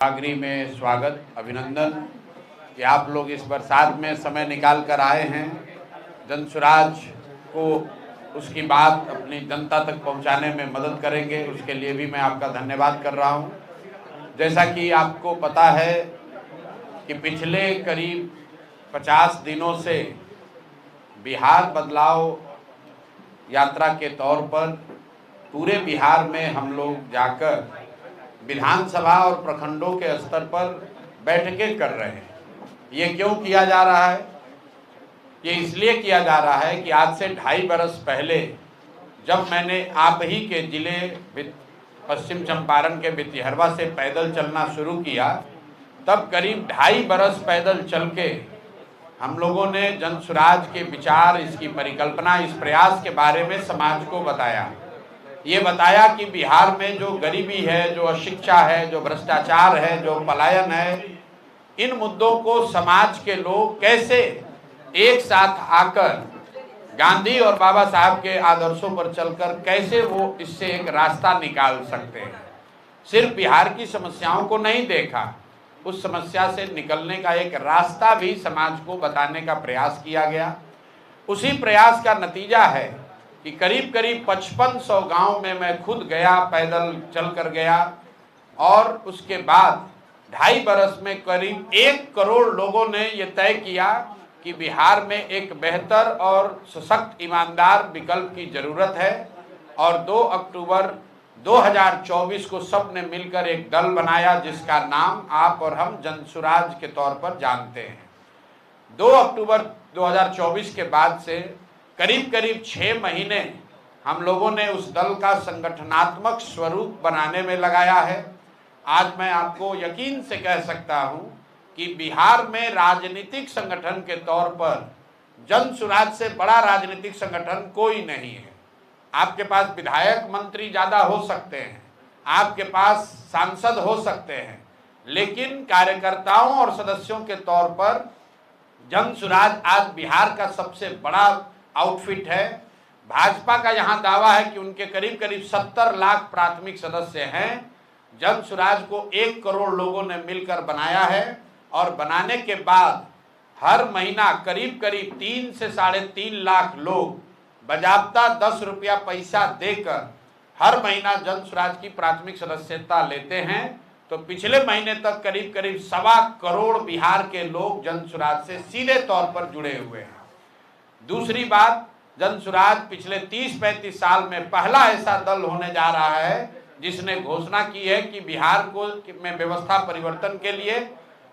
सागरी में स्वागत, अभिनंदन कि आप लोग इस बरसात में समय निकाल कर आए हैं। जनसुराज को उसकी बात अपनी जनता तक पहुंचाने में मदद करेंगे, उसके लिए भी मैं आपका धन्यवाद कर रहा हूं। जैसा कि आपको पता है कि पिछले करीब 50 दिनों से बिहार बदलाव यात्रा के तौर पर पूरे बिहार में हम लोग जाकर विधानसभा और प्रखंडों के स्तर पर बैठकें कर रहे हैं। ये क्यों किया जा रहा है? ये इसलिए किया जा रहा है कि आज से 2.5 बरस पहले जब मैंने आप ही के जिले पश्चिम चंपारण के भितिहरवा से पैदल चलना शुरू किया, तब करीब 2.5 बरस पैदल चल के हम लोगों ने जनसुराज के विचार, इसकी परिकल्पना, इस प्रयास के बारे में समाज को बताया। ये बताया कि बिहार में जो गरीबी है, जो अशिक्षा है, जो भ्रष्टाचार है, जो पलायन है, इन मुद्दों को समाज के लोग कैसे एक साथ आकर गांधी और बाबा साहब के आदर्शों पर चलकर कैसे वो इससे एक रास्ता निकाल सकते हैं। सिर्फ बिहार की समस्याओं को नहीं देखा, उस समस्या से निकलने का एक रास्ता भी समाज को बताने का प्रयास किया गया। उसी प्रयास का नतीजा है कि करीब करीब 5500 गांव में मैं खुद गया, पैदल चल कर गया, और उसके बाद 2.5 बरस में करीब 1 करोड़ लोगों ने ये तय किया कि बिहार में एक बेहतर और सशक्त ईमानदार विकल्प की जरूरत है। और 2 अक्टूबर 2024 को सबने मिलकर एक दल बनाया जिसका नाम आप और हम जनसुराज के तौर पर जानते हैं। 2 अक्टूबर 2024 के बाद से करीब करीब 6 महीने हम लोगों ने उस दल का संगठनात्मक स्वरूप बनाने में लगाया है। आज मैं आपको यकीन से कह सकता हूं कि बिहार में राजनीतिक संगठन के तौर पर जनसुराज से बड़ा राजनीतिक संगठन कोई नहीं है। आपके पास विधायक मंत्री ज़्यादा हो सकते हैं, आपके पास सांसद हो सकते हैं, लेकिन कार्यकर्ताओं और सदस्यों के तौर पर जनसुराज आज बिहार का सबसे बड़ा आउटफिट है। भाजपा का यहाँ दावा है कि उनके करीब करीब 70 लाख प्राथमिक सदस्य हैं। जनसुराज को 1 करोड़ लोगों ने मिलकर बनाया है, और बनाने के बाद हर महीना करीब करीब 3 से 3.5 लाख लोग बजाबता 10 रुपया पैसा देकर हर महीना जनसुराज की प्राथमिक सदस्यता लेते हैं। तो पिछले महीने तक करीब करीब 1.25 करोड़ बिहार के लोग जनसुराज से सीधे तौर पर जुड़े हुए हैं। दूसरी बात, जनसुराज पिछले 30-35 साल में पहला ऐसा दल होने जा रहा है जिसने घोषणा की है कि बिहार को में व्यवस्था परिवर्तन के लिए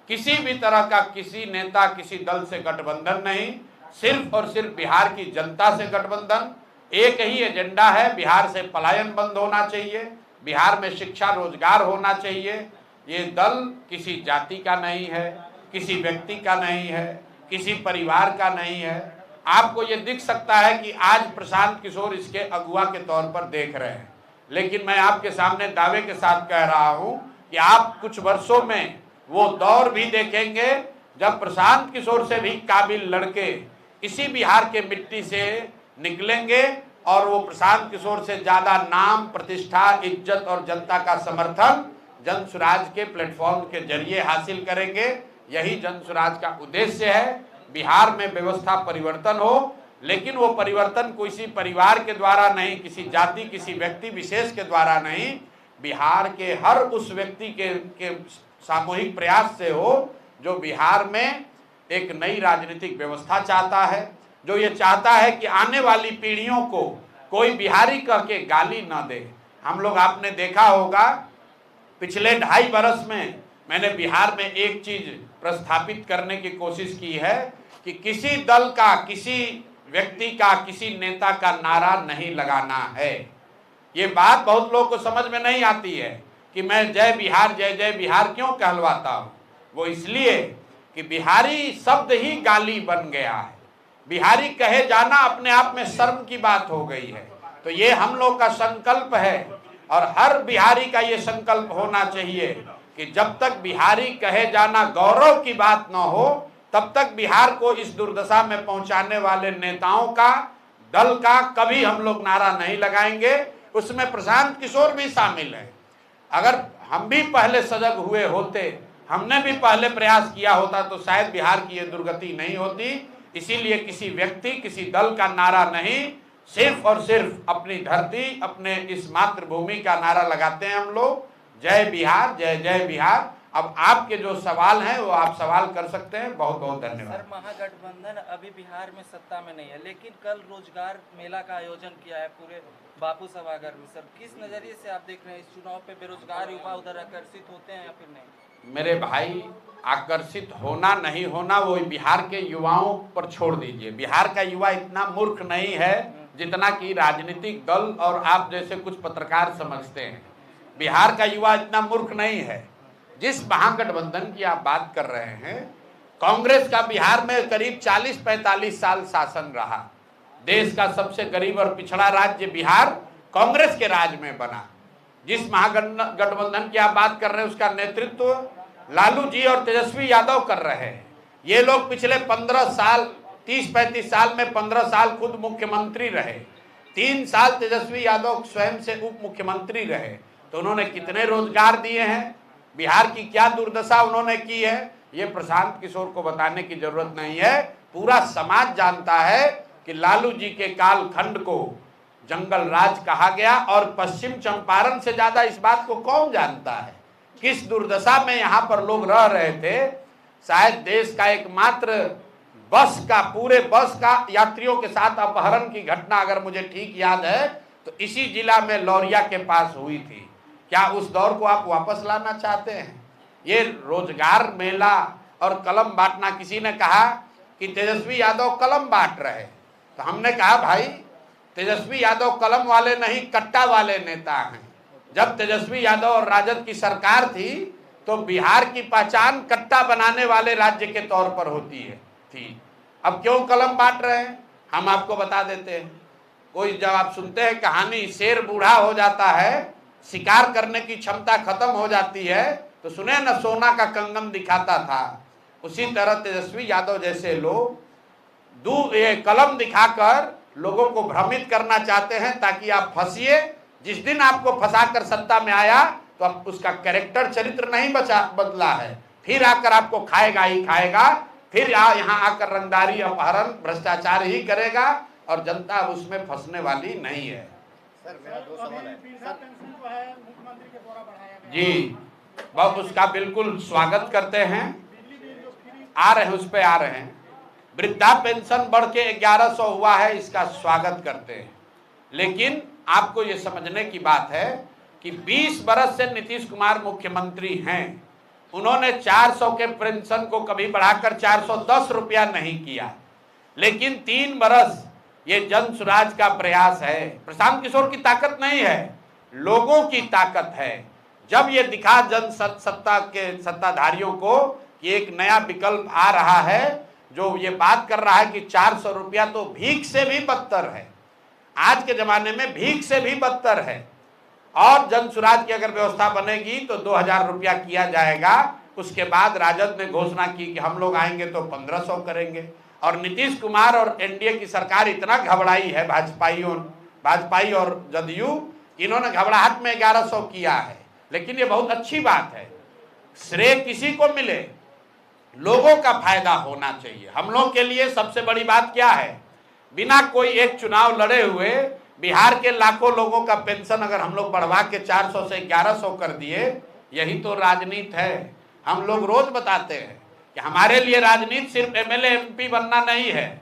किसी भी तरह का किसी नेता, किसी दल से गठबंधन नहीं, सिर्फ और सिर्फ बिहार की जनता से गठबंधन। एक ही एजेंडा है, बिहार से पलायन बंद होना चाहिए, बिहार में शिक्षा रोजगार होना चाहिए। ये दल किसी जाति का नहीं है, किसी व्यक्ति का नहीं है, किसी परिवार का नहीं है। आपको ये दिख सकता है कि आज प्रशांत किशोर इसके अगुवा के तौर पर देख रहे हैं, लेकिन मैं आपके सामने दावे के साथ कह रहा हूं कि आप कुछ वर्षों में वो दौर भी देखेंगे जब प्रशांत किशोर से भी काबिल लड़के इसी बिहार के मिट्टी से निकलेंगे, और वो प्रशांत किशोर से ज़्यादा नाम, प्रतिष्ठा, इज्जत और जनता का समर्थन जनसुराज के प्लेटफॉर्म के जरिए हासिल करेंगे। यही जनसुराज का उद्देश्य है। बिहार में व्यवस्था परिवर्तन हो, लेकिन वो परिवर्तन किसी परिवार के द्वारा नहीं, किसी जाति, किसी व्यक्ति विशेष के द्वारा नहीं, बिहार के हर उस व्यक्ति के सामूहिक प्रयास से हो जो बिहार में एक नई राजनीतिक व्यवस्था चाहता है, जो ये चाहता है कि आने वाली पीढ़ियों को कोई बिहारी कह के गाली न दे। हम लोग, आपने देखा होगा पिछले 2.5 बरस में मैंने बिहार में एक चीज प्रस्थापित करने की कोशिश की है कि किसी दल का, किसी व्यक्ति का, किसी नेता का नारा नहीं लगाना है। ये बात बहुत लोगों को समझ में नहीं आती है कि मैं जय बिहार, जय जय बिहार क्यों कहलवाता हूँ। वो इसलिए कि बिहारी शब्द ही गाली बन गया है। बिहारी कहे जाना अपने आप में शर्म की बात हो गई है। तो ये हम लोग का संकल्प है, और हर बिहारी का ये संकल्प होना चाहिए कि जब तक बिहारी कहे जाना गौरव की बात न हो, तब तक बिहार को इस दुर्दशा में पहुंचाने वाले नेताओं का, दल का कभी हम लोग नारा नहीं लगाएंगे। उसमें प्रशांत किशोर भी शामिल है। अगर हम भी पहले सजग हुए होते, हमने भी पहले प्रयास किया होता तो शायद बिहार की ये दुर्गति नहीं होती। इसीलिए किसी व्यक्ति, किसी दल का नारा नहीं, सिर्फ और सिर्फ अपनी धरती, अपने इस मातृभूमि का नारा लगाते हैं हम लोग। जय बिहार, जय जय बिहार। अब आपके जो सवाल हैं वो आप सवाल कर सकते हैं। बहुत बहुत धन्यवाद। सर, महागठबंधन अभी बिहार में सत्ता में नहीं है, लेकिन कल रोजगार मेला का आयोजन किया है पूरे बापू सभागार में। सर, किस नजरिए से आप देख रहे हैं इस चुनाव पे? बेरोजगार युवा उधर आकर्षित होते हैं या फिर नहीं? मेरे भाई, आकर्षित होना नहीं होना वो बिहार के युवाओं पर छोड़ दीजिए। बिहार का युवा इतना मूर्ख नहीं है जितना कि राजनीतिक दल और आप जैसे कुछ पत्रकार समझते हैं। बिहार का युवा इतना मूर्ख नहीं है। जिस महागठबंधन की आप बात कर रहे हैं, कांग्रेस का बिहार में करीब 40-45 साल शासन रहा। देश का सबसे गरीब और पिछड़ा राज्य बिहार कांग्रेस के राज में बना। जिस महागठबंधन की आप बात कर रहे हैं उसका नेतृत्व लालू जी और तेजस्वी यादव कर रहे हैं। ये लोग पिछले 15 साल, 30-35 साल में 15 साल खुद मुख्यमंत्री रहे, 3 साल तेजस्वी यादव स्वयं से उप मुख्यमंत्री रहे। तो उन्होंने कितने रोजगार दिए हैं, बिहार की क्या दुर्दशा उन्होंने की है, ये प्रशांत किशोर को बताने की जरूरत नहीं है। पूरा समाज जानता है कि लालू जी के कालखंड को जंगल राज कहा गया, और पश्चिम चंपारण से ज्यादा इस बात को कौन जानता है किस दुर्दशा में यहाँ पर लोग रह रहे थे। शायद देश का एकमात्र बस का, पूरे बस का यात्रियों के साथ अपहरण की घटना अगर मुझे ठीक याद है तो इसी जिला में लौरिया के पास हुई थी। क्या उस दौर को आप वापस लाना चाहते हैं? ये रोजगार मेला और कलम बांटना, किसी ने कहा कि तेजस्वी यादव कलम बांट रहे, तो हमने कहा भाई तेजस्वी यादव कलम वाले नहीं, कट्टा वाले नेता हैं। जब तेजस्वी यादव और राजद की सरकार थी तो बिहार की पहचान कट्टा बनाने वाले राज्य के तौर पर होती है थी। अब क्यों कलम बांट रहे हैं हम आपको बता देते हैं। कोई जब आप सुनते हैं कहानी, शेर बूढ़ा हो जाता है, शिकार करने की क्षमता खत्म हो जाती है, तो सुने न सोना का कंगन दिखाता था। उसी तरह तेजस्वी यादव जैसे लोग कलम दिखाकर लोगों को भ्रमित करना चाहते हैं ताकि आप फंसिए। जिस दिन आपको फंसाकर सत्ता में आया तो अब उसका कैरेक्टर, चरित्र नहीं बदला है, फिर आकर आपको खाएगा ही खाएगा, फिर यहाँ आकर रंगदारी, अपहरण, भ्रष्टाचार ही करेगा, और जनता उसमें फंसने वाली नहीं है। सर, मेरा 2 सवाल है। जी, बहुत उसका बिल्कुल स्वागत करते हैं, आ रहे हैं, उस पर आ रहे हैं। वृद्धा पेंशन बढ़ के 1100 हुआ है, इसका स्वागत करते हैं। लेकिन आपको ये समझने की बात है कि 20 बरस से नीतीश कुमार मुख्यमंत्री हैं, उन्होंने 400 के पेंशन को कभी बढ़ाकर 410 रुपया नहीं किया। लेकिन 3 बरस ये जन सुराज का प्रयास है। प्रशांत किशोर की ताकत नहीं है, लोगों की ताकत है। जब ये दिखा जन सत्ता के सत्ताधारियों को कि एक नया विकल्प आ रहा है जो ये बात कर रहा है कि 400 रुपया तो भीख से भी बदतर है, आज के जमाने में भीख से भी बदतर है, और जन सुराज की अगर व्यवस्था बनेगी तो 2000 रुपया किया जाएगा। उसके बाद राजद ने घोषणा की कि हम लोग आएंगे तो 1500 करेंगे। और नीतीश कुमार और एनडीए की सरकार इतना घबराई है, भाजपाई और जदयू, इन्होंने घबराहट में 1100 किया है। लेकिन ये बहुत अच्छी बात है, श्रेय किसी को मिले, लोगों का फायदा होना चाहिए। हम लोग के लिए सबसे बड़ी बात क्या है, बिना कोई एक चुनाव लड़े हुए बिहार के लाखों लोगों का पेंशन अगर हम लोग बढ़वा के 400 से 1100 कर दिए, यही तो राजनीति है। हम लोग रोज बताते हैं कि हमारे लिए राजनीति सिर्फ एमएलए एमपी बनना नहीं है।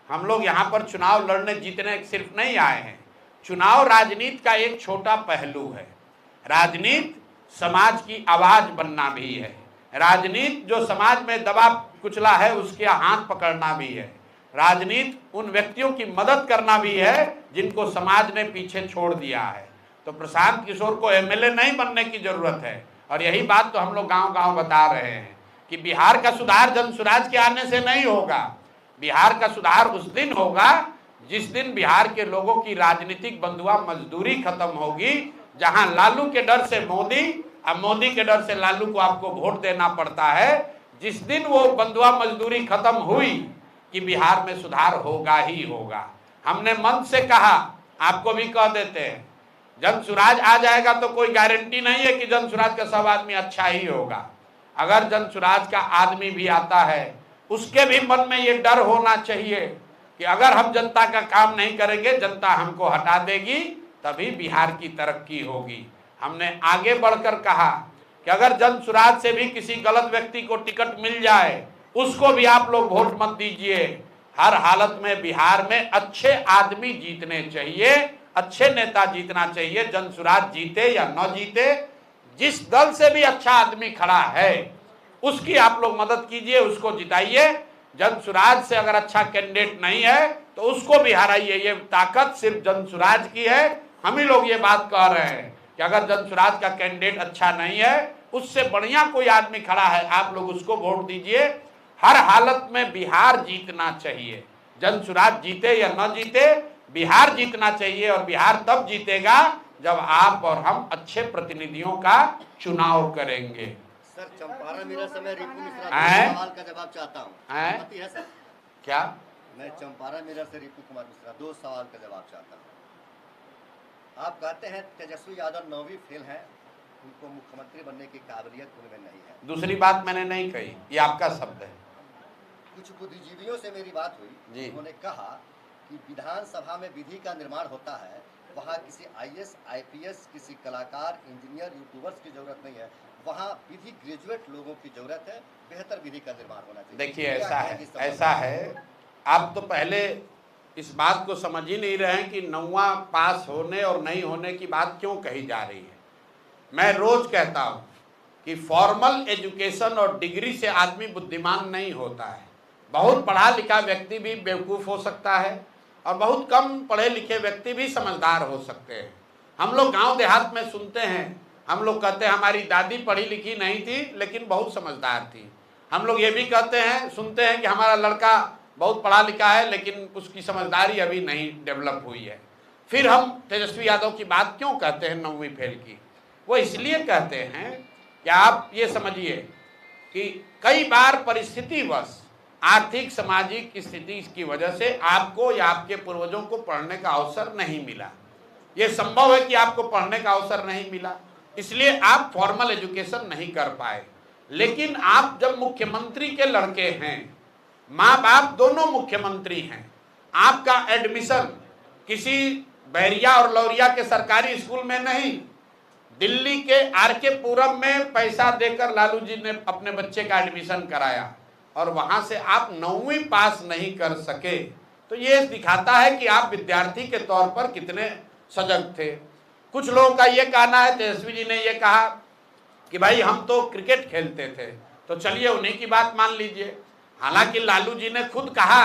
हम लोग यहाँ पर चुनाव लड़ने जीतने सिर्फ नहीं आए हैं। चुनाव राजनीति का एक छोटा पहलू है। राजनीति समाज की आवाज बनना भी है। राजनीति जो समाज में दबा कुचला है उसके हाथ पकड़ना भी है। राजनीति उन व्यक्तियों की मदद करना भी है जिनको समाज ने पीछे छोड़ दिया है। तो प्रशांत किशोर को एमएलए नहीं बनने की जरूरत है, और यही बात तो हम लोग गांव-गांव बता रहे हैं कि बिहार का सुधार जन सुराज के आने से नहीं होगा। बिहार का सुधार उस दिन होगा जिस दिन बिहार के लोगों की राजनीतिक बंधुआ मजदूरी खत्म होगी, जहां लालू के डर से मोदी, अब मोदी के डर से लालू को आपको वोट देना पड़ता है। जिस दिन वो बंधुआ मजदूरी खत्म हुई कि बिहार में सुधार होगा ही होगा। हमने मन से कहा, आपको भी कह देते हैं, जन सुराज आ जाएगा तो कोई गारंटी नहीं है कि जन सुराज का सब आदमी अच्छा ही होगा। अगर जन सुराज का आदमी भी आता है, उसके भी मन में ये डर होना चाहिए कि अगर हम जनता का काम नहीं करेंगे, जनता हमको हटा देगी, तभी बिहार की तरक्की होगी। हमने आगे बढ़कर कहा कि अगर जन सुराज से भी किसी गलत व्यक्ति को टिकट मिल जाए, उसको भी आप लोग वोट मत दीजिए। हर हालत में बिहार में अच्छे आदमी जीतने चाहिए, अच्छे नेता जीतना चाहिए। जन सुराज जीते या न जीते, जिस दल से भी अच्छा आदमी खड़ा है उसकी आप लोग मदद कीजिए, उसको जिताइए। जन सुराज से अगर अच्छा कैंडिडेट नहीं है तो उसको भी हराइए। ये ताकत सिर्फ जन सुराज की है। हम ही लोग ये बात कह रहे हैं कि अगर जन सुराज का कैंडिडेट अच्छा नहीं है, उससे बढ़िया कोई आदमी खड़ा है, आप लोग उसको वोट दीजिए। हर हालत में बिहार जीतना चाहिए। जन सुराज जीते या न जीते, बिहार जीतना चाहिए। और बिहार तब जीतेगा जब आप और हम अच्छे प्रतिनिधियों का चुनाव करेंगे। सर, चंपारण मेरा समय रिपु मिश्रा सवाल का जवाब चाहता हूँ, अनुमति है सर? क्या? मैं चंपारण मेरा से रिपु कुमार मिश्रा 2 सवाल का जवाब चाहता हूँ। आप कहते हैं तेजस्वी यादव 9वीं फेल हैं, उनको मुख्यमंत्री बनने की काबिलियत उनमें नहीं है। दूसरी बात मैंने नहीं कही, ये आपका शब्द है। कुछ बुद्धिजीवियों से मेरी बात हुई, उन्होंने कहा कि विधानसभा में विधि का निर्माण होता है, वहाँ किसी IAS, IPS, किसी कलाकार, इंजीनियर, यूट्यूबर्स की जरूरत नहीं है, वहाँ विधि ग्रेजुएट लोगों की जरूरत है। बेहतर विधि का निर्माण होना चाहिए। देखिए ऐसा है, आप तो पहले इस बात को समझ ही नहीं रहे हैं कि 9वां पास होने और नहीं होने की बात क्यों कही जा रही है। मैं रोज कहता हूँ कि फॉर्मल एजुकेशन और डिग्री से आदमी बुद्धिमान नहीं होता है। बहुत पढ़ा लिखा व्यक्ति भी बेवकूफ़ हो सकता है और बहुत कम पढ़े लिखे व्यक्ति भी समझदार हो सकते हैं। हम लोग गांव देहात में सुनते हैं, हम लोग कहते हैं हमारी दादी पढ़ी लिखी नहीं थी लेकिन बहुत समझदार थी। हम लोग ये भी कहते हैं, सुनते हैं कि हमारा लड़का बहुत पढ़ा लिखा है लेकिन उसकी समझदारी अभी नहीं डेवलप हुई है। फिर हम तेजस्वी यादव की बात क्यों कहते हैं 9वीं फेल की? वो इसलिए कहते हैं कि आप ये समझिए कि कई बार परिस्थितिवश, आर्थिक सामाजिक स्थिति की वजह से आपको या आपके पूर्वजों को पढ़ने का अवसर नहीं मिला। ये संभव है कि आपको पढ़ने का अवसर नहीं मिला, इसलिए आप फॉर्मल एजुकेशन नहीं कर पाए। लेकिन आप जब मुख्यमंत्री के लड़के हैं, माँ बाप दोनों मुख्यमंत्री हैं, आपका एडमिशन किसी बैरिया और लौरिया के सरकारी स्कूल में नहीं, दिल्ली के RK पुरम में पैसा देकर लालू जी ने अपने बच्चे का एडमिशन कराया और वहां से आप 9वीं पास नहीं कर सके, तो ये दिखाता है कि आप विद्यार्थी के तौर पर कितने सजग थे। कुछ लोगों का ये कहना है, तेजस्वी जी ने ये कहा कि भाई हम तो क्रिकेट खेलते थे, तो चलिए उन्हीं की बात मान लीजिए। हालांकि लालू जी ने खुद कहा,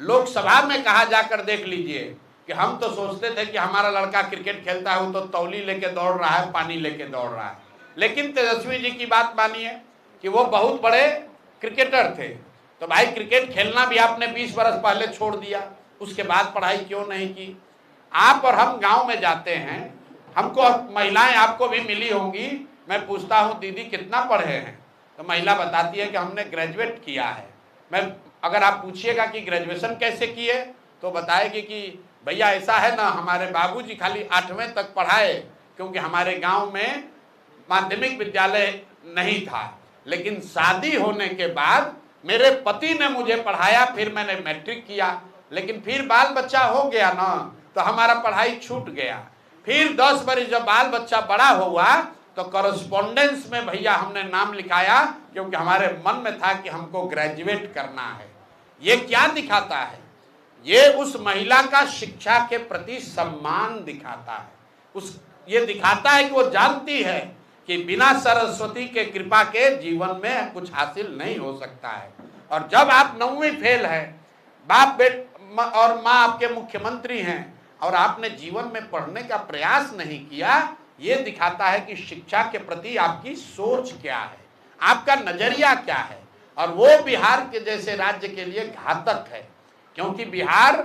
लोकसभा में कहा, जाकर देख लीजिए कि हम तो सोचते थे कि हमारा लड़का क्रिकेट खेलता है, वो तो तौली लेके दौड़ रहा है, पानी लेके दौड़ रहा है। लेकिन तेजस्वी जी की बात मानिए कि वो बहुत बड़े क्रिकेटर थे। तो भाई क्रिकेट खेलना भी आपने 20 बरस पहले छोड़ दिया, उसके बाद पढ़ाई क्यों नहीं की? आप और हम गांव में जाते हैं, हमको महिलाएं आपको भी मिली होंगी, मैं पूछता हूं दीदी कितना पढ़े हैं, तो महिला बताती है कि हमने ग्रेजुएट किया है। मैं अगर आप पूछिएगा कि ग्रेजुएशन कैसे किए, तो बताएगी कि भैया ऐसा है ना, हमारे बाबूजी खाली 8वें तक पढ़ाए, क्योंकि हमारे गांव में माध्यमिक विद्यालय नहीं था, लेकिन शादी होने के बाद मेरे पति ने मुझे पढ़ाया, फिर मैंने मैट्रिक किया, लेकिन फिर बाल बच्चा हो गया ना, तो हमारा पढ़ाई छूट गया। फिर 10 बरस जब बाल बच्चा बड़ा हुआ तो करस्पॉन्डेंस में भैया हमने नाम लिखाया, क्योंकि हमारे मन में था कि हमको ग्रेजुएट करना है। ये क्या दिखाता है? ये उस महिला का शिक्षा के प्रति सम्मान दिखाता है। ये दिखाता है कि वो जानती है कि बिना सरस्वती के कृपा के जीवन में कुछ हासिल नहीं हो सकता है। और जब आप 9वीं फेल है, बाप और माँ आपके मुख्यमंत्री हैं और आपने जीवन में पढ़ने का प्रयास नहीं किया, ये दिखाता है कि शिक्षा के प्रति आपकी सोच क्या है, आपका नजरिया क्या है। और वो बिहार के जैसे राज्य के लिए घातक है, क्योंकि बिहार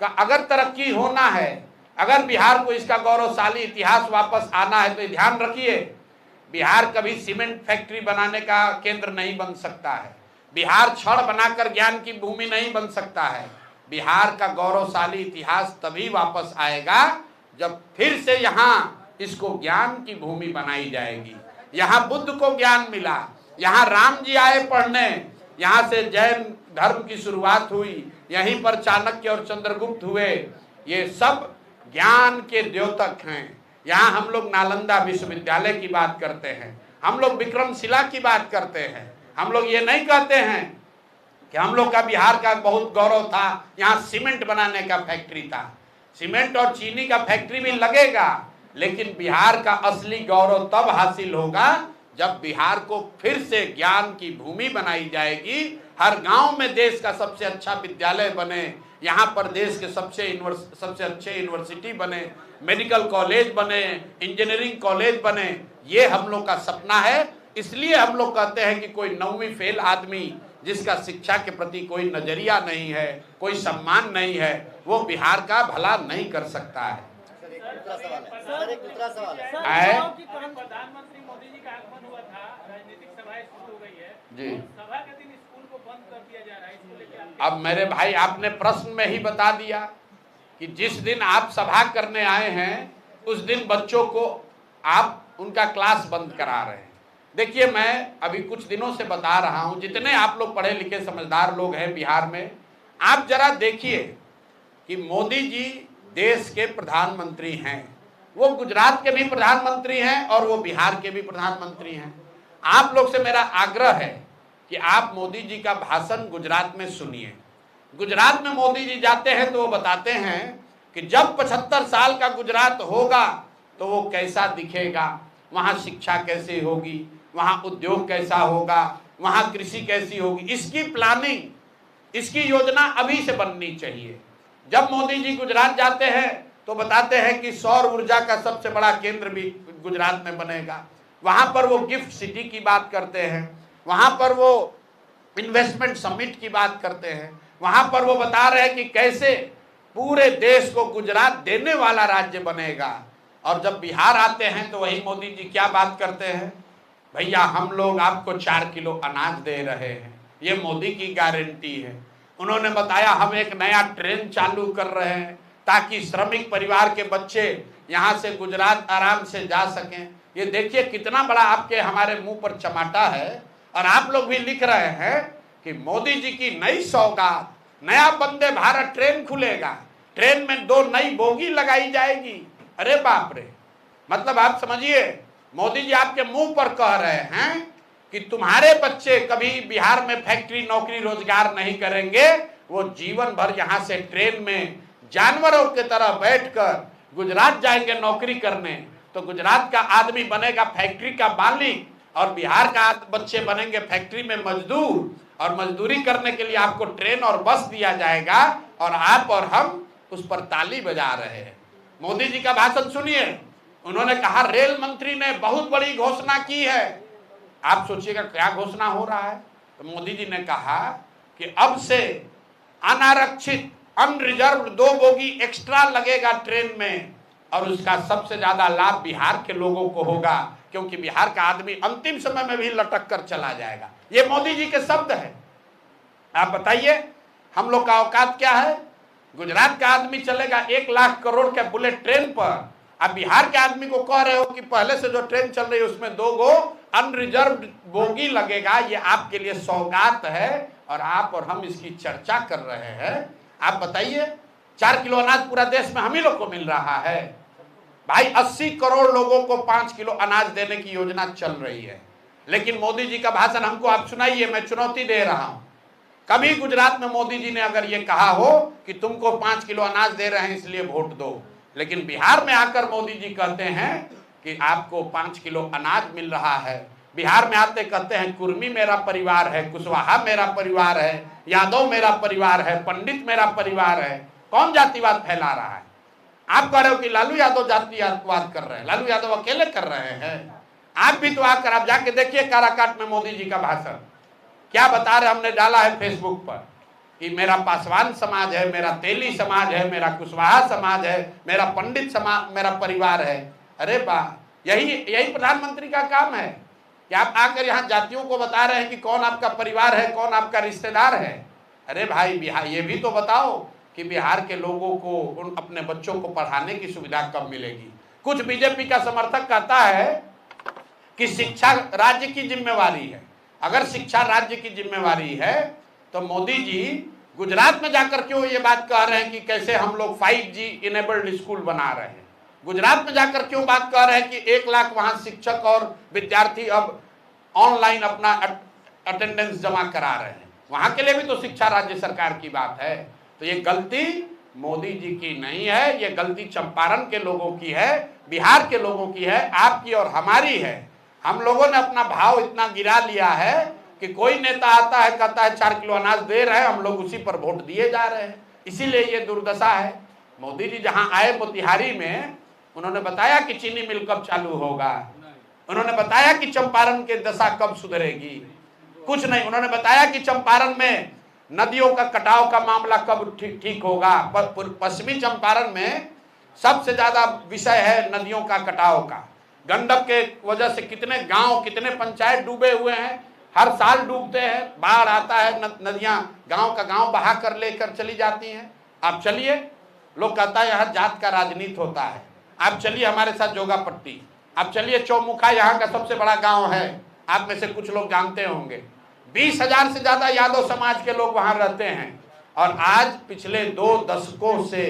का अगर तरक्की होना है, अगर बिहार को इसका गौरवशाली इतिहास वापस आना है, तो ध्यान रखिए, बिहार कभी सीमेंट फैक्ट्री बनाने का केंद्र नहीं बन सकता है, बिहार छड़ बनाकर ज्ञान की भूमि नहीं बन सकता है। बिहार का गौरवशाली इतिहास तभी वापस आएगा जब फिर से यहाँ इसको ज्ञान की भूमि बनाई जाएगी। यहाँ बुद्ध को ज्ञान मिला, यहाँ राम जी आए पढ़ने, यहाँ से जैन धर्म की शुरुआत हुई, यहीं पर चाणक्य और चंद्रगुप्त हुए। ये सब ज्ञान के द्योतक हैं। यहाँ हम लोग नालंदा विश्वविद्यालय की बात करते हैं, हम लोग विक्रमशिला की बात करते हैं। हम लोग ये नहीं कहते हैं कि हम लोग का बिहार का बहुत गौरव था, यहाँ सीमेंट बनाने का फैक्ट्री था। सीमेंट और चीनी का फैक्ट्री भी लगेगा, लेकिन बिहार का असली गौरव तब हासिल होगा जब बिहार को फिर से ज्ञान की भूमि बनाई जाएगी। हर गांव में देश का सबसे अच्छा विद्यालय बने, यहाँ पर देश के सबसे अच्छे यूनिवर्सिटी बने, मेडिकल कॉलेज बने, इंजीनियरिंग कॉलेज बने। ये हम लोग का सपना है। इसलिए हम लोग कहते हैं कि कोई 9वीं फेल आदमी जिसका शिक्षा के प्रति कोई नजरिया नहीं है, कोई सम्मान नहीं है, वो बिहार का भला नहीं कर सकता है। प्रधानमंत्री मोदी जी का आगमन हुआ था, राजनीतिक सभाएं शुरू हो गई है जी, सभा के दिन स्कूल को बंद कर दिया जा रहा है, इसको लेकर अब मेरे भाई आपने प्रश्न में ही बता दिया कि जिस दिन आप सभा करने आए हैं उस दिन बच्चों को आप उनका क्लास बंद करा रहे हैं। देखिए, मैं अभी कुछ दिनों से बता रहा हूं, जितने आप लोग पढ़े लिखे समझदार लोग हैं बिहार में, आप जरा देखिए कि मोदी जी देश के प्रधानमंत्री हैं, वो गुजरात के भी प्रधानमंत्री हैं और वो बिहार के भी प्रधानमंत्री हैं। आप लोग से मेरा आग्रह है कि आप मोदी जी का भाषण गुजरात में सुनिए। गुजरात में मोदी जी जाते हैं तो वो बताते हैं कि जब 75 साल का गुजरात होगा तो वो कैसा दिखेगा, वहाँ शिक्षा कैसी होगी, वहाँ उद्योग कैसा होगा, वहाँ कृषि कैसी होगी। इसकी प्लानिंग, इसकी योजना अभी से बननी चाहिए। जब मोदी जी गुजरात जाते हैं तो बताते हैं कि सौर ऊर्जा का सबसे बड़ा केंद्र भी गुजरात में बनेगा। वहाँ पर वो गिफ्ट सिटी की बात करते हैं, वहाँ पर वो इन्वेस्टमेंट समिट की बात करते हैं, वहाँ पर वो बता रहे हैं कि कैसे पूरे देश को गुजरात देने वाला राज्य बनेगा। और जब बिहार आते हैं तो वही मोदी जी क्या बात करते हैं, भैया हम लोग आपको 4 किलो अनाज दे रहे हैं, ये मोदी की गारंटी है। उन्होंने बताया हम एक नया ट्रेन चालू कर रहे हैं ताकि श्रमिक परिवार के बच्चे यहाँ से गुजरात आराम से जा सकें। ये देखिए कितना बड़ा आपके हमारे मुंह पर चमाटा है। और आप लोग भी लिख रहे हैं कि मोदी जी की नई सौगात, नया वंदे भारत ट्रेन खुलेगा, ट्रेन में 2 नई बोगी लगाई जाएगी। अरे बाप रे, मतलब आप समझिए मोदी जी आपके मुंह पर कह रहे हैं कि तुम्हारे बच्चे कभी बिहार में फैक्ट्री नौकरी रोजगार नहीं करेंगे, वो जीवन भर यहाँ से ट्रेन में जानवरों की तरह बैठकर गुजरात जाएंगे नौकरी करने। तो गुजरात का आदमी बनेगा फैक्ट्री का मालिक और बिहार का बच्चे बनेंगे फैक्ट्री में मजदूर, और मजदूरी करने के लिए आपको ट्रेन और बस दिया जाएगा और आप और हम उस पर ताली बजा रहे हैं। मोदी जी का भाषण सुनिए। उन्होंने कहा रेल मंत्री ने बहुत बड़ी घोषणा की है। आप सोचिएगा क्या घोषणा हो रहा है। तो मोदी जी ने कहा कि अब से अनारक्षित अनरिजर्व 2 बोगी एक्स्ट्रा लगेगा ट्रेन में, और उसका सबसे ज्यादा लाभ बिहार के लोगों को होगा, क्योंकि बिहार का आदमी अंतिम समय में भी लटक कर चला जाएगा। ये मोदी जी के शब्द है। आप बताइए हम लोग का औकात क्या है। गुजरात का आदमी चलेगा 1 लाख करोड़ के बुलेट ट्रेन पर, आप बिहार के आदमी को कह रहे हो कि पहले से जो ट्रेन चल रही है उसमें 2 गो अनरिजर्व बोगी लगेगा। ये आपके लिए सौगात है और आप और हम इसकी चर्चा कर रहे हैं। आप बताइए 4 किलो अनाज पूरा देश में हम ही लोग को मिल रहा है। भाई 80 करोड़ लोगों को 5 किलो अनाज देने की योजना चल रही है, लेकिन मोदी जी का भाषण हमको आप सुनाइए। मैं चुनौती दे रहा हूं, कभी गुजरात में मोदी जी ने अगर ये कहा हो कि तुमको 5 किलो अनाज दे रहे हैं इसलिए वोट दो, लेकिन बिहार में आकर मोदी जी कहते हैं कि आपको 5 किलो अनाज मिल रहा है। बिहार में आते कहते हैं कुर्मी मेरा परिवार है, कुशवाहा मेरा परिवार है, यादव मेरा परिवार है, पंडित मेरा परिवार है। कौन जातिवाद फैला रहा है। आप कह रहे हो कि लालू यादव जातिवाद कर रहे हैं, लालू यादव अकेले कर रहे हैं। आप भी तो आकर आप जाके देखिए काराकाट में मोदी जी का भाषण क्या बता रहे। हमने डाला है फेसबुक पर कि मेरा पासवान समाज है, मेरा तेली समाज है, मेरा कुशवाहा समाज है, मेरा पंडित समाज मेरा परिवार है। अरे वाह, यही प्रधानमंत्री का काम है कि आप आकर यहाँ जातियों को बता रहे हैं कि कौन आपका परिवार है, कौन आपका रिश्तेदार है। अरे भाई बिहार ये भी तो बताओ कि बिहार के लोगों को उन अपने बच्चों को पढ़ाने की सुविधा कब मिलेगी। कुछ बीजेपी का समर्थक कहता है कि शिक्षा राज्य की जिम्मेवारी है। अगर शिक्षा राज्य की जिम्मेवारी है तो मोदी जी गुजरात में जाकर क्यों ये बात कह रहे हैं कि कैसे हम लोग 5G इनेबल्ड स्कूल बना रहे हैं। गुजरात में जाकर क्यों बात कह रहे हैं कि 1 लाख वहां शिक्षक और विद्यार्थी अब ऑनलाइन अपना अटेंडेंस जमा करा रहे हैं। वहां के लिए भी तो शिक्षा राज्य सरकार की बात है। तो ये गलती मोदी जी की नहीं है, ये गलती चंपारण के लोगों की है, बिहार के लोगों की है, आपकी और हमारी है। हम लोगों ने अपना भाव इतना गिरा लिया है कि कोई नेता आता है कहता है 4 किलो अनाज दे रहे हैं, हम लोग उसी पर वोट दिए जा रहे हैं। इसीलिए ये दुर्दशा है। मोदी जी जहां आए मोतिहारी में, उन्होंने बताया कि चीनी मिल कब चालू होगा, उन्होंने बताया कि चंपारण की दशा कब सुधरेगी, कुछ नहीं। उन्होंने बताया कि चंपारण में नदियों का कटाव का मामला कब ठीक होगा। पश्चिमी चंपारण में सबसे ज्यादा विषय है नदियों का कटाव का। गंडक के वजह से कितने गांव, कितने पंचायत डूबे हुए हैं, हर साल डूबते हैं। बाढ़ आता है, नदियां गांव का गांव बहा कर लेकर चली जाती हैं। आप चलिए, लोग कहता है यहाँ जात का राजनीति होता है। आप चलिए हमारे साथ जोगापट्टी, आप चलिए चौमुखा, यहाँ का सबसे बड़ा गांव है, आप में से कुछ लोग जानते होंगे। 20,000 से ज्यादा यादव समाज के लोग वहां रहते हैं। और आज पिछले 2 दशकों से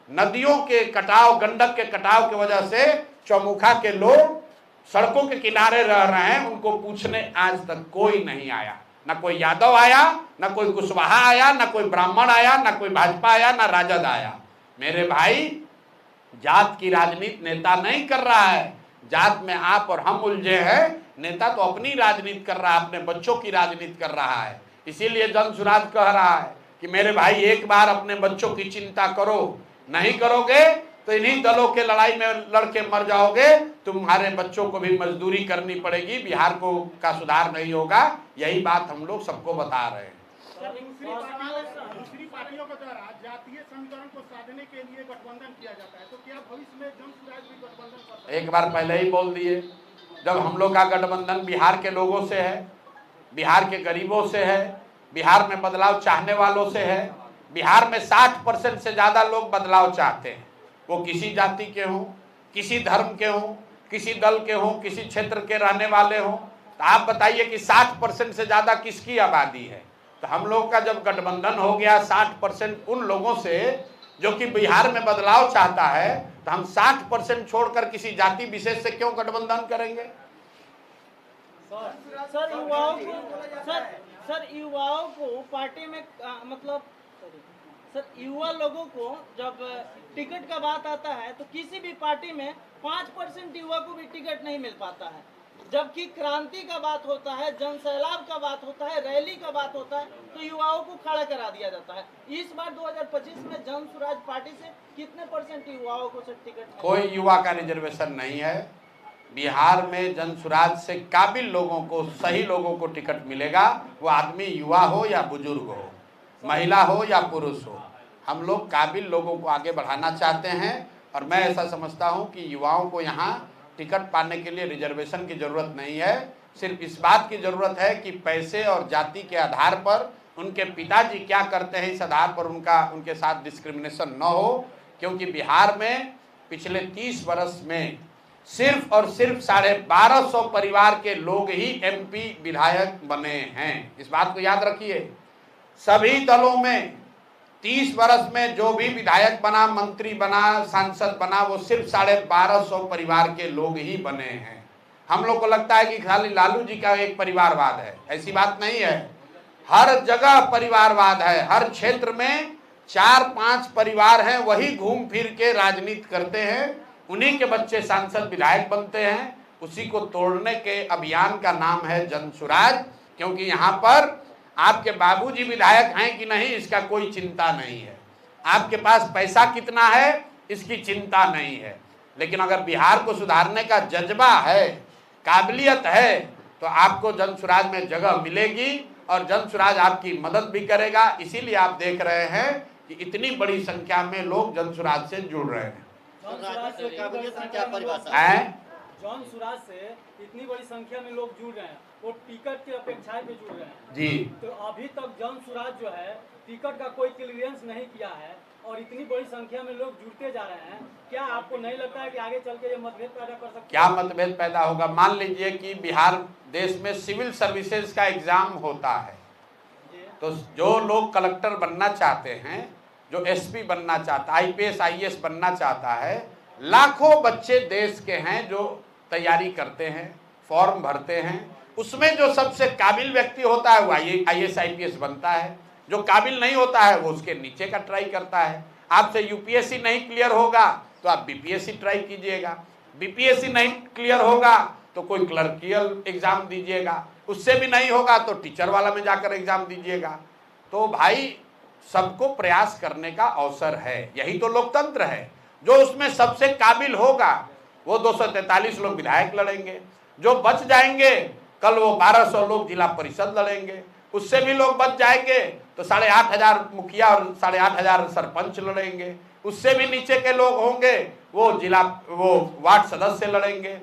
नदियों के कटाव, गंडक के कटाव की वजह से चौमुखा के लोग सड़कों के किनारे रह रहे हैं। उनको पूछने आज तक कोई नहीं आया, ना कोई यादव आया, ना कोई कुशवाहा आया, ना कोई ब्राह्मण आया, ना कोई भाजपा आया, ना राजद आया। मेरे भाई, जात की राजनीति नेता नहीं कर रहा है। जात में आप और हम उलझे हैं, नेता तो अपनी राजनीति कर रहा है, अपने बच्चों की राजनीति कर रहा है। इसीलिए जन सुराज कह रहा है कि मेरे भाई एक बार अपने बच्चों की चिंता करो, नहीं करोगे तो इन्हीं दलों के लड़ाई में लड़के मर जाओगे। तुम्हारे बच्चों को भी मजदूरी करनी पड़ेगी, बिहार को का सुधार नहीं होगा। यही बात हम लोग सबको बता रहे हैं। दूसरी पार्टियों के द्वारा जातीय समीकरण को साधने के लिए गठबंधन किया जाता है, तो क्या भविष्य में जन सुराज भी गठबंधन कर सकते हैं? एक बार पहले ही बोल दिए, जब हम लोग का गठबंधन बिहार के लोगों से है, बिहार के गरीबों से है, बिहार में बदलाव चाहने वालों से है। बिहार में 60% से ज्यादा लोग बदलाव चाहते हैं, वो किसी जाति के हों, किसी धर्म के हों, किसी दल के हों, किसी क्षेत्र के रहने वाले हों। तो आप बताइए कि 60% से ज्यादा किसकी आबादी है। तो हम लोग का जब गठबंधन हो गया 60% उन लोगों से जो कि बिहार में बदलाव चाहता है, तो हम 60% छोड़कर किसी जाति विशेष से क्यों गठबंधन करेंगे? सर युवाओं को पार्टी में मतलब सर युवा लोगों को जब टिकट का बात आता है तो किसी भी पार्टी में 5% युवा को भी टिकट नहीं मिल पाता है। जबकि क्रांति का बात होता है, जन सैलाब का बात होता है, रैली का बात होता है, तो युवाओं को खड़ा करा दिया जाता है। इस बार 2025 में जन सुराज पार्टी से कितने % युवाओं को सर टिकट? कोई युवा का रिजर्वेशन नहीं है। बिहार में जन सुराज से काबिल लोगों को, सही लोगों को टिकट मिलेगा। वो आदमी युवा हो या बुजुर्ग हो, महिला हो या पुरुष हो, हम लोग काबिल लोगों को आगे बढ़ाना चाहते हैं। और मैं ऐसा समझता हूं कि युवाओं को यहाँ टिकट पाने के लिए रिजर्वेशन की जरूरत नहीं है। सिर्फ इस बात की जरूरत है कि पैसे और जाति के आधार पर उनके पिताजी क्या करते हैं, इस आधार पर उनके साथ डिस्क्रिमिनेशन न हो। क्योंकि बिहार में पिछले 30 वर्ष में सिर्फ और सिर्फ 1250 परिवार के लोग ही MP विधायक बने हैं। इस बात को याद रखिए। सभी दलों में 30 वर्ष में जो भी विधायक बना, मंत्री बना, सांसद बना, वो सिर्फ 1250 परिवार के लोग ही बने हैं। हम लोग को लगता है कि खाली लालू जी का एक परिवारवाद है, ऐसी बात नहीं है। हर जगह परिवारवाद है। हर क्षेत्र में 4-5 परिवार हैं, वही घूम फिर के राजनीति करते हैं, उन्हीं के बच्चे सांसद विधायक बनते हैं। उसी को तोड़ने के अभियान का नाम है जन सुराज। क्योंकि यहाँ पर आपके बाबूजी विधायक हैं कि नहीं, इसका कोई चिंता नहीं है। आपके पास पैसा कितना है, इसकी चिंता नहीं है। लेकिन अगर बिहार को सुधारने का जज्बा है, काबिलियत है, तो आपको जन सुराज में जगह मिलेगी और जन सुराज आपकी मदद भी करेगा। इसीलिए आप देख रहे हैं कि इतनी बड़ी संख्या में लोग जन सुराज से जुड़ रहे हैं। काबिलियत की क्या परिभाषा है? जन सुराज से इतनी बड़ी संख्या में लोग जुड़ रहे हैं, वो टिकट की अपेक्षाएं में जुड़ रहे हैं जी। तो अभी तक जन सुराज जो है टिकट का कोई क्लियरेंस नहीं किया है और इतनी बड़ी संख्या में लोग जुड़ते जा रहे हैं, क्या आपको नहीं लगता है कि आगे चल के ये मतभेद पैदा कर सकते हैं? क्या मतभेद पैदा होगा? मान लीजिए कि बिहार देश में सिविल सर्विसेज का एग्जाम होता है, तो जो लोग कलेक्टर बनना चाहते हैं, जो एसपी बनना चाहता है, आईपीएस आईएएस बनना चाहता है, लाखों बच्चे देश के हैं जो तैयारी करते हैं, फॉर्म भरते हैं। उसमें जो सबसे काबिल व्यक्ति होता है वो आईएएस आईपीएस बनता है, जो काबिल नहीं होता है वो उसके नीचे का ट्राई करता है। आपसे यूपीएससी नहीं क्लियर होगा तो आप बीपीएससी ट्राई कीजिएगा, बीपीएससी नहीं क्लियर होगा तो कोई क्लर्कियल एग्जाम दीजिएगा, उससे भी नहीं होगा तो टीचर वाला में जाकर एग्जाम दीजिएगा। तो भाई सबको प्रयास करने का अवसर है, यही तो लोकतंत्र है। जो उसमें सबसे काबिल होगा वो 243 लोग विधायक लड़ेंगे, जो बच जाएंगे कल वो 1200 लोग जिला परिषद लड़ेंगे, उससे भी लोग बच जाएंगे तो 8500 मुखिया और 8500 सरपंच लड़ेंगे, उससे भी नीचे के लोग होंगे वो वार्ड सदस्य लड़ेंगे।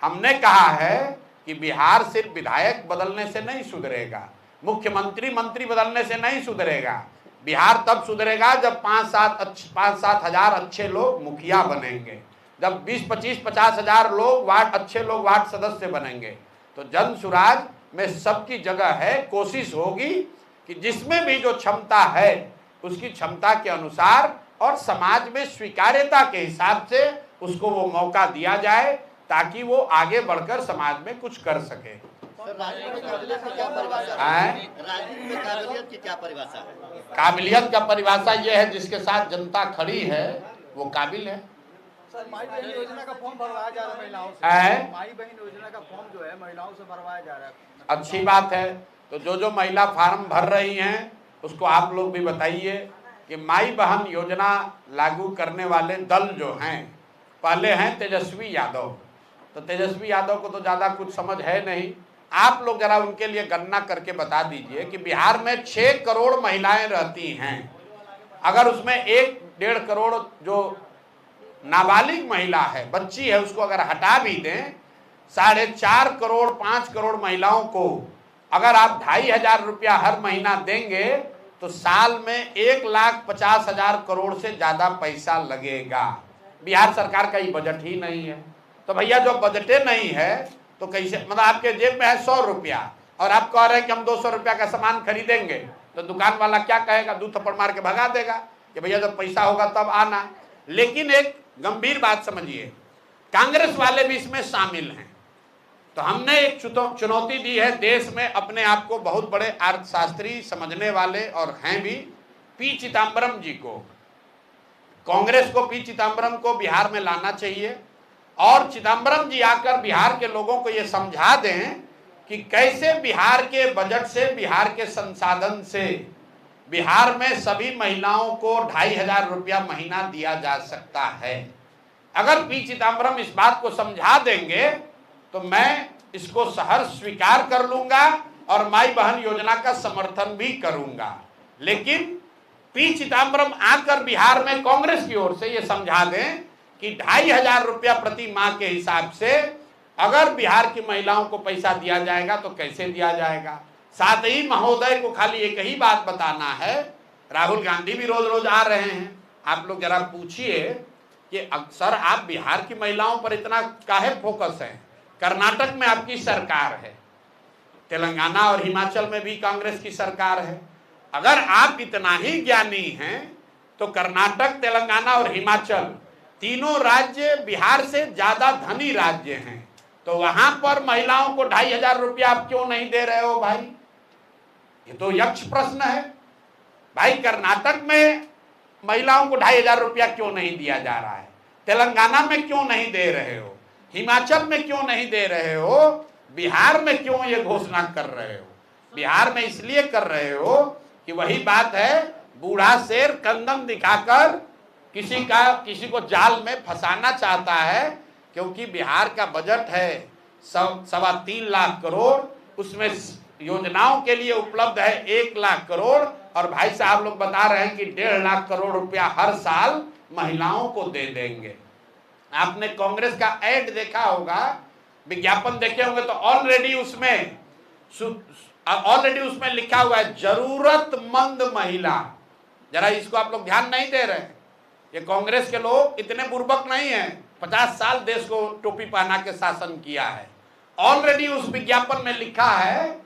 हमने कहा है कि बिहार सिर्फ विधायक बदलने से नहीं सुधरेगा, मुख्यमंत्री मंत्री बदलने से नहीं सुधरेगा। बिहार तब सुधरेगा जब 5-7 हजार अच्छे लोग मुखिया बनेंगे, जब 20-25-50 हजार लोग अच्छे लोग वार्ड सदस्य बनेंगे। तो जन सुराज में सबकी जगह है। कोशिश होगी कि जिसमें भी जो क्षमता है उसकी क्षमता के अनुसार और समाज में स्वीकार्यता के हिसाब से उसको वो मौका दिया जाए ताकि वो आगे बढ़कर समाज में कुछ कर सके। राजनीति में काबिलियत की क्या परिभाषा है? राजनीति में काबिलियत की क्या परिभाषा है? काबिलियत का परिभाषा यह है जिसके साथ जनता खड़ी है वो काबिल है। सर, माई बहन योजना का फॉर्म भरवाया जा रहा है महिलाओं से। माई बहन योजना का फॉर्म जो है महिलाओं से भरवाया जा रहा है। अच्छी बात है। तो जो महिला फार्म भर रही हैं उसको आप लोग भी बताइए कि माई बहन योजना लागू करने वाले दल जो हैं, पहले हैं तेजस्वी यादव। तो तेजस्वी यादव को तो ज़्यादा कुछ समझ है नहीं, आप लोग जरा उनके लिए गणना करके बता दीजिए कि बिहार में 6 करोड़ महिलाएं रहती हैं। अगर उसमें 1-1.5 करोड़ जो नाबालिग महिला है, बच्ची है, उसको अगर हटा भी दें, 4.5 करोड़ 5 करोड़ महिलाओं को अगर आप 2,500 रुपया हर महीना देंगे तो साल में 1,50,000 करोड़ से ज़्यादा पैसा लगेगा। बिहार सरकार का ही बजट ही नहीं है। तो भैया जो बजटे नहीं है तो कैसे, मतलब आपके जेब में है 100 रुपया और आप कह रहे हैं कि हम 200 रुपया का सामान खरीदेंगे, तो दुकान वाला क्या कहेगा? 2 थप्पड़ मार के भगा देगा कि भैया जब पैसा होगा तब आना। लेकिन एक गंभीर बात समझिए, कांग्रेस वाले भी इसमें शामिल हैं। तो हमने एक चुनौती दी है देश में अपने आप को बहुत बड़े अर्थशास्त्री समझने वाले और हैं भी, पी चिदम्बरम जी को, कांग्रेस को पी चिदम्बरम को बिहार में लाना चाहिए और चिदम्बरम जी आकर बिहार के लोगों को ये समझा दें कि कैसे बिहार के बजट से, बिहार के संसाधन से बिहार में सभी महिलाओं को 2,500 रुपया महीना दिया जा सकता है। अगर पी चिदम्बरम इस बात को समझा देंगे तो मैं इसको सहर्ष स्वीकार कर लूंगा और माई बहन योजना का समर्थन भी करूंगा। लेकिन पी चिदम्बरम आकर बिहार में कांग्रेस की ओर से ये समझा दें कि 2,500 रुपया प्रति माह के हिसाब से अगर बिहार की महिलाओं को पैसा दिया जाएगा तो कैसे दिया जाएगा। साथ ही महोदय को खाली एक ही बात बताना है, राहुल गांधी भी रोज रोज आ रहे हैं, आप लोग जरा पूछिए कि अक्सर आप बिहार की महिलाओं पर इतना काहे फोकस है? कर्नाटक में आपकी सरकार है, तेलंगाना और हिमाचल में भी कांग्रेस की सरकार है। अगर आप इतना ही ज्ञानी हैं तो कर्नाटक, तेलंगाना और हिमाचल तीनों राज्य बिहार से ज्यादा धनी राज्य हैं, तो वहां पर महिलाओं को 2,500 रुपया आप क्यों नहीं दे रहे हो भाई? ये तो यक्ष प्रश्न है भाई। कर्नाटक में महिलाओं को 2,500 रुपया क्यों नहीं दिया जा रहा है? तेलंगाना में क्यों नहीं दे रहे हो? हिमाचल में क्यों नहीं दे रहे हो? बिहार में क्यों ये घोषणा कर रहे हो? बिहार में इसलिए कर रहे हो कि वही बात है, बूढ़ा शेर कंदम दिखाकर किसी को जाल में फंसाना चाहता है। क्योंकि बिहार का बजट है 3.25 लाख करोड़, उसमें योजनाओं के लिए उपलब्ध है 1 लाख करोड़ और भाई साहब लोग बता रहे हैं कि 1.5 लाख करोड़ रुपया हर साल महिलाओं को दे देंगे। आपने कांग्रेस का ऐड देखा होगा, विज्ञापन देखे होंगे तो ऑलरेडी उसमें ऑलरेडी उसमें लिखा हुआ है जरूरतमंद महिला। जरा इसको आप लोग ध्यान नहीं दे रहे। ये कांग्रेस के लोग इतने बुर्बक नहीं हैं। 50 साल देश को टोपी पहना के शासन किया है। ऑलरेडी उस विज्ञापन में लिखा है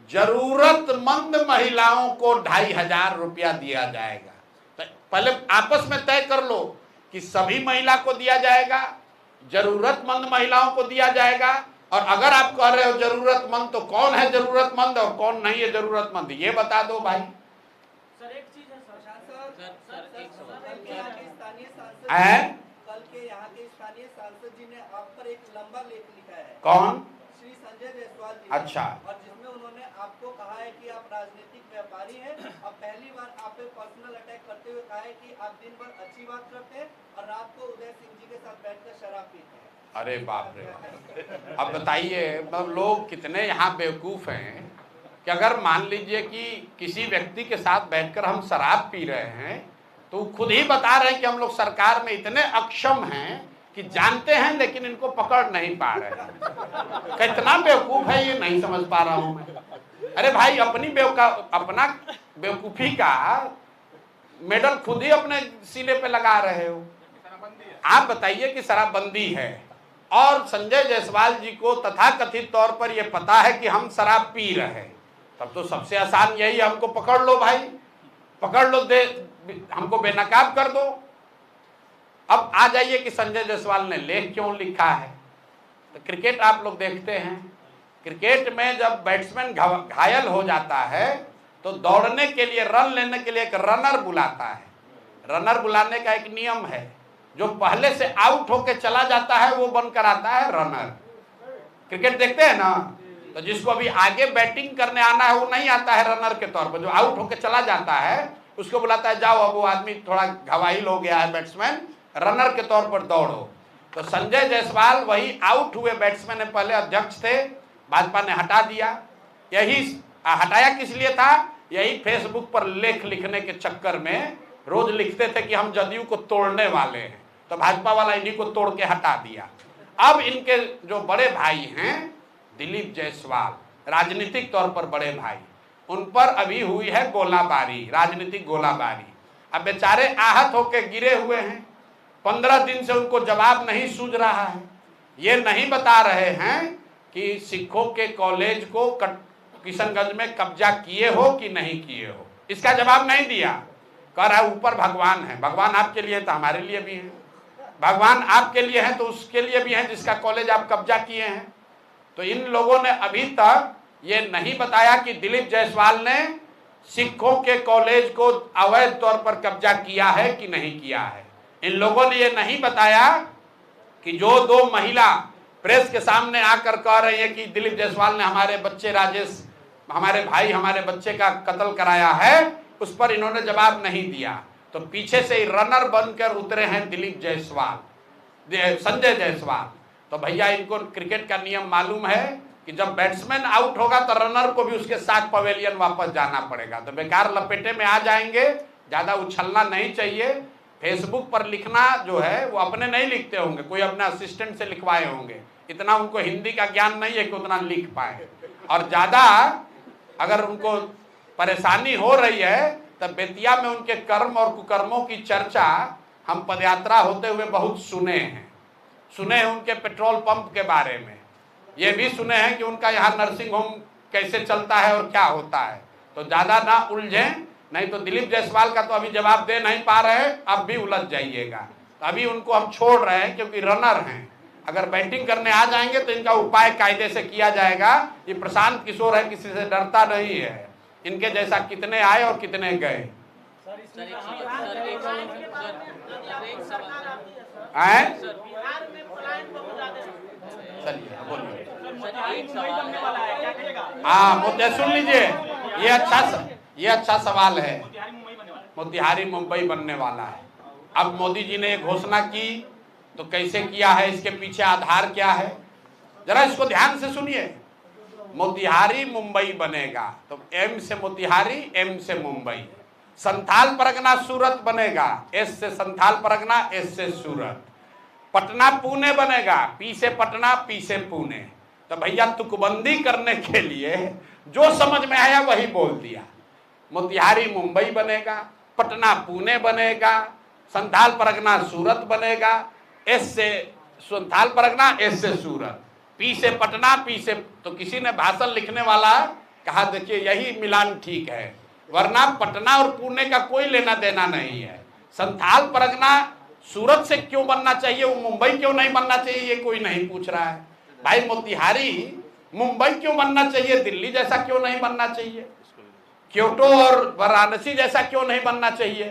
जरूरतमंद महिलाओं को 2500 रुपया दिया जाएगा। तो पहले आपस में तय कर लो कि सभी महिला को दिया जाएगा, जरूरतमंद महिलाओं को दिया जाएगा। और अगर आप कह रहे हो जरूरतमंद, तो कौन है जरूरतमंद और कौन नहीं है जरूरतमंद, ये बता दो भाई। सर एक चीज है कल के यहाँ के स्थानीय सांसद जी ने आप पर एक लंबा लेख लिखा है। कौन? श्री संजय जायसवाल जी। अच्छा। और जिसमें उन्होंने आपको कहा है कि आप राजनीतिक व्यापारी हैं और पहली बार आप पे पर्सनल अटैक करते हुए कहा है कि आप दिन भर अच्छी बात करते हैं और रात को उदय सिंह जी के साथ बैठकर शराब पीते हैं। अरे बाप रे। अब बताइए, मतलब लोग कितने यहाँ बेवकूफ हैं कि अगर मान लीजिए कि किसी व्यक्ति के साथ बैठकर हम शराब पी रहे हैं तो खुद ही बता रहे हैं कि हम लोग सरकार में इतने अक्षम हैं कि जानते हैं लेकिन इनको पकड़ नहीं पा रहे हैं। कितना बेवकूफ है ये नहीं समझ पा रहा हूं मैं। अरे भाई अपना बेवकूफी का मेडल खुद ही अपने सीने पे लगा रहे हो। आप बताइए कि शराबबंदी है और संजय जायसवाल जी को तथाकथित तौर पर यह पता है कि हम शराब पी रहे हैं, तब तो सबसे आसान यही है, हमको पकड़ लो भाई, पकड़ लो, हमको बेनकाब कर दो। अब आ जाइए कि संजय जायसवाल ने लेख क्यों लिखा है। तो क्रिकेट आप लोग देखते हैं, क्रिकेट में जब बैट्समैन घायल हो जाता है तो दौड़ने के लिए, रन लेने के लिए एक रनर बुलाता है। रनर बुलाने का एक नियम है, जो पहले से आउट होके चला जाता है वो बनकर आता है रनर। क्रिकेट देखते हैं ना, तो जिसको अभी आगे बैटिंग करने आना है वो नहीं आता है रनर के तौर पर, जो आउट होके चला जाता है उसको बुलाता है, जाओ अब वो आदमी थोड़ा घायल हो गया है बैट्समैन, रनर के तौर पर दौड़ो। तो संजय जायसवाल वही आउट हुए बैट्समैन ने पहले अध्यक्ष थे, भाजपा ने हटा दिया। यही हटाया किस लिए था? यही फेसबुक पर लेख लिखने के चक्कर में रोज लिखते थे कि हम जदयू को तोड़ने वाले हैं, तो भाजपा वाला इन्हीं को तोड़ के हटा दिया। अब इनके जो बड़े भाई हैं दिलीप जायसवाल, राजनीतिक तौर पर बड़े भाई, उन पर अभी हुई है गोलाबारी, राजनीतिक गोलाबारी। अब बेचारे आहत होकर गिरे हुए हैं, 15 दिन से उनको जवाब नहीं सूझ रहा है। ये नहीं बता रहे हैं कि सिखों के कॉलेज को किशनगंज में कब्जा किए हो कि नहीं किए हो, इसका जवाब नहीं दिया। कह रहा है ऊपर भगवान है। भगवान आपके लिए तो हमारे लिए भी है, भगवान आपके लिए है तो उसके लिए भी है जिसका कॉलेज आप कब्जा किए हैं। तो इन लोगों ने अभी तक ये नहीं बताया कि दिलीप जायसवाल ने सिखों के कॉलेज को अवैध तौर पर कब्जा किया है कि नहीं किया है। इन लोगों ने ये नहीं बताया कि जो 2 महिला प्रेस के सामने आकर कह रही है कि दिलीप जायसवाल ने हमारे बच्चे राजेश, हमारे भाई, हमारे बच्चे का कत्ल कराया है, उस पर इन्होंने जवाब नहीं दिया। तो पीछे से ही रनर बनकर उतरे हैं दिलीप जायसवाल, संजय जायसवाल। तो भैया इनको क्रिकेट का नियम मालूम है कि जब बैट्समैन आउट होगा तो रनर को भी उसके साथ पवेलियन वापस जाना पड़ेगा। तो बेकार लपेटे में आ जाएंगे, ज्यादा उछलना नहीं चाहिए। फेसबुक पर लिखना जो है वो अपने नहीं लिखते होंगे, कोई अपने असिस्टेंट से लिखवाए होंगे, इतना उनको हिंदी का ज्ञान नहीं है कि उतना लिख पाए। और ज्यादा अगर उनको परेशानी हो रही है तब बेतिया में उनके कर्म और कुकर्मों की चर्चा हम पदयात्रा होते हुए बहुत सुने हैं उनके पेट्रोल पंप के बारे में, ये भी सुने हैं कि उनका यहाँ नर्सिंग होम कैसे चलता है और क्या होता है। तो ज़्यादा ना उलझें, नहीं तो दिलीप जायसवाल का तो अभी जवाब दे नहीं पा रहे हैं, अब भी उलझ जाइएगा। तो अभी उनको हम छोड़ रहे हैं क्योंकि रनर हैं, अगर बैटिंग करने आ जाएंगे तो इनका उपाय कायदे से किया जाएगा। ये प्रशांत किशोर है, किसी से डरता नहीं है, इनके जैसा कितने आए और कितने गए। चलिए बोलिए। हाँ मुद्दे सुन लीजिए, ये अच्छा सवाल है। मोतिहारी मुंबई बनने वाला है। अब मोदी जी ने घोषणा की तो कैसे किया है, इसके पीछे आधार क्या है, जरा इसको ध्यान से सुनिए। मोतिहारी मुंबई बनेगा तो एम से मोतिहारी, एम से मुंबई। संथाल परगना सूरत बनेगा, एस से संथाल परगना, एस से सूरत। पटना पुणे बनेगा, पी से पटना, पी से पुणे। तो भैया तुकबंदी करने के लिए जो समझ में आया वही बोल दिया। मोतिहारी मुंबई बनेगा, पटना पुणे बनेगा, संथाल परगना सूरत बनेगा, एस से संथाल परगना, एस से सूरत, पी से पटना, पी से। तो किसी ने भाषण लिखने वाला कहा देखिए यही मिलान ठीक है, वरना पटना और पुणे का कोई लेना देना नहीं है। संथाल परगना सूरत से क्यों बनना चाहिए, वो मुंबई क्यों नहीं बनना चाहिए, ये कोई नहीं पूछ रहा है। भाई मोतिहारी मुंबई क्यों बनना चाहिए, दिल्ली जैसा क्यों नहीं बनना चाहिए, क्योटो और वाराणसी जैसा क्यों नहीं बनना चाहिए।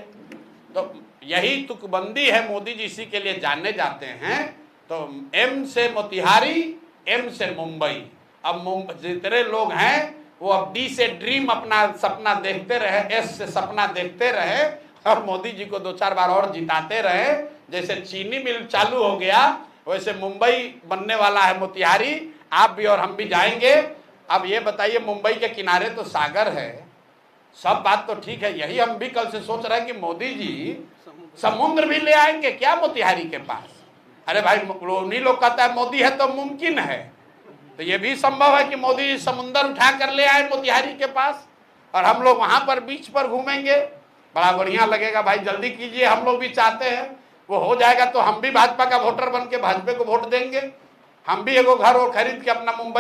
तो यही तुकबंदी है। मोदी जी इसी के लिए जाने जाते हैं। तो एम से मोतिहारी, एम से मुंबई। अब जितने लोग हैं वो अब डी से ड्रीम अपना सपना देखते रहे, एस से सपना देखते रहे और मोदी जी को 2-4 बार और जिताते रहे। जैसे चीनी मिल चालू हो गया वैसे मुंबई बनने वाला है मोतिहारी। आप भी और हम भी जाएंगे। अब ये बताइए, मुंबई के किनारे तो सागर है, सब बात तो ठीक है। यही हम भी कल से सोच रहे हैं कि मोदी जी समुद्र भी ले आएंगे क्या मोतिहारी के पास। अरे भाई उन्हीं लोग कहता है मोदी है तो मुमकिन है, तो ये भी संभव है कि मोदी जी समुद्र उठा कर ले आए मोतिहारी के पास और हम लोग वहां पर बीच पर घूमेंगे। बड़ा बढ़िया लगेगा भाई, जल्दी कीजिए, हम लोग भी चाहते हैं। वो हो जाएगा तो हम भी भाजपा का वोटर बन के भाजपा को वोट देंगे। हम भी एगो घर और खरीद के अपना मुंबई